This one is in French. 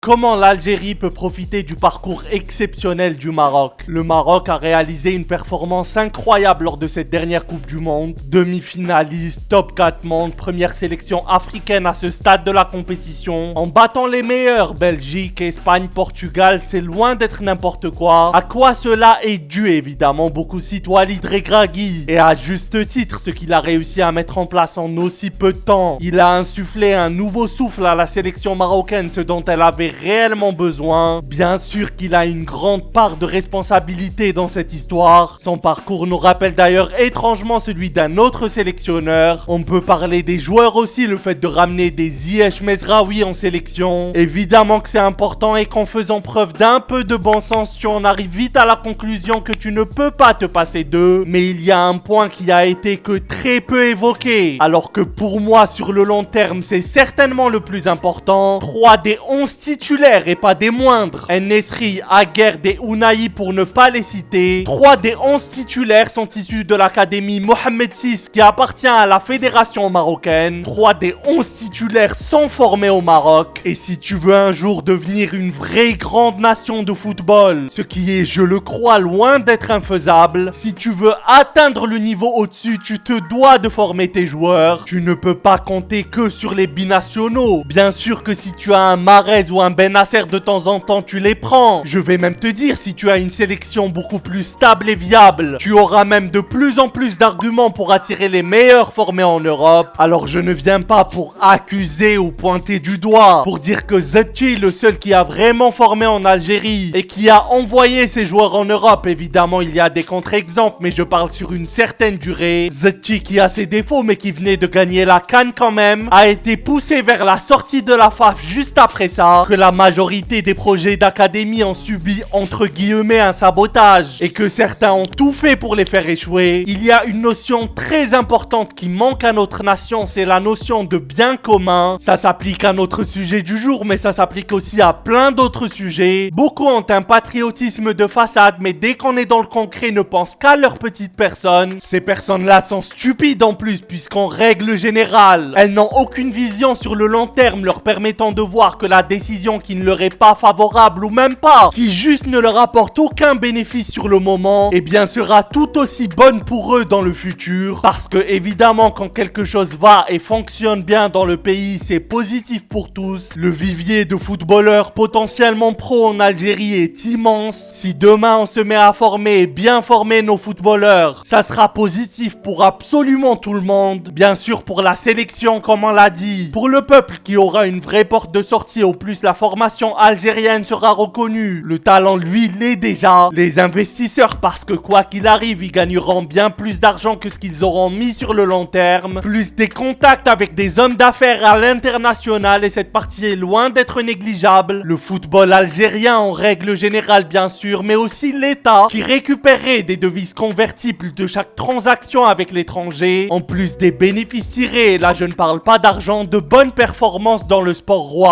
Comment l'Algérie peut profiter du parcours exceptionnel du Maroc? Le Maroc a réalisé une performance incroyable lors de cette dernière Coupe du Monde. Demi-finaliste, top 4 monde, première sélection africaine à ce stade de la compétition. En battant les meilleurs, Belgique, Espagne, Portugal, c'est loin d'être n'importe quoi. À quoi cela est dû? Évidemment, beaucoup citent Walid Regragui. Et à juste titre, ce qu'il a réussi à mettre en place en aussi peu de temps. Il a insufflé un nouveau souffle à la sélection marocaine, ce dont elle avait réellement besoin. Bien sûr qu'il a une grande part de responsabilité dans cette histoire. Son parcours nous rappelle d'ailleurs étrangement celui d'un autre sélectionneur. On peut parler des joueurs aussi, le fait de ramener des Ziyech Mezraoui en sélection. Évidemment que c'est important et qu'en faisant preuve d'un peu de bon sens, tu en arrives vite à la conclusion que tu ne peux pas te passer d'eux. Mais il y a un point qui a été que très peu évoqué. Alors que pour moi, sur le long terme, c'est certainement le plus important. 3 des 11 titulaires et pas des moindres. En-Nesyri, Aguerd et Ounahi pour ne pas les citer. 3 des 11 titulaires sont issus de l'académie Mohamed VI qui appartient à la fédération marocaine. 3 des 11 titulaires sont formés au Maroc. Et si tu veux un jour devenir une vraie grande nation de football, ce qui est, je le crois, loin d'être infaisable, si tu veux atteindre le niveau au-dessus, tu te dois de former tes joueurs. Tu ne peux pas compter que sur les binationaux. Bien sûr que si tu as un Mahrez ou un Benasser de temps en temps, tu les prends. Je vais même te dire, si tu as une sélection beaucoup plus stable et viable, tu auras même de plus en plus d'arguments pour attirer les meilleurs formés en Europe. Alors je ne viens pas pour accuser ou pointer du doigt, pour dire que Zetchi, le seul qui a vraiment formé en Algérie et qui a envoyé ses joueurs en Europe. Évidemment, il y a des contre-exemples, mais je parle sur une certaine durée. Zetchi, qui a ses défauts mais qui venait de gagner la CAN quand même, a été poussé vers la sortie de la FAF juste après ça, que la majorité des projets d'académie ont subi entre guillemets un sabotage et que certains ont tout fait pour les faire échouer. Il y a une notion très importante qui manque à notre nation, c'est la notion de bien commun. Ça s'applique à notre sujet du jour, mais ça s'applique aussi à plein d'autres sujets. Beaucoup ont un patriotisme de façade, mais dès qu'on est dans le concret, ne pensent qu'à leur petite personne. Ces personnes-là sont stupides en plus, puisqu'en règle générale, elles n'ont aucune vision sur le long terme leur permettant de voir que la décision qui ne leur est pas favorable ou même pas, qui juste ne leur apporte aucun bénéfice sur le moment, eh bien sera tout aussi bonne pour eux dans le futur. Parce que évidemment, quand quelque chose va et fonctionne bien dans le pays, c'est positif pour tous. Le vivier de footballeurs potentiellement pro en Algérie est immense. Si demain on se met à former et bien former nos footballeurs, ça sera positif pour absolument tout le monde. Bien sûr pour la sélection, comme on l'a dit, pour le peuple qui aura une vraie porte de sortie, au plus la formation algérienne sera reconnue. Le talent, lui, l'est déjà. Les investisseurs, parce que quoi qu'il arrive, ils gagneront bien plus d'argent que ce qu'ils auront mis sur le long terme. Plus des contacts avec des hommes d'affaires à l'international, et cette partie est loin d'être négligeable. Le football algérien en règle générale bien sûr, mais aussi l'État qui récupérerait des devises convertibles de chaque transaction avec l'étranger. En plus des bénéfices tirés, là je ne parle pas d'argent, de bonnes performances dans le sport roi.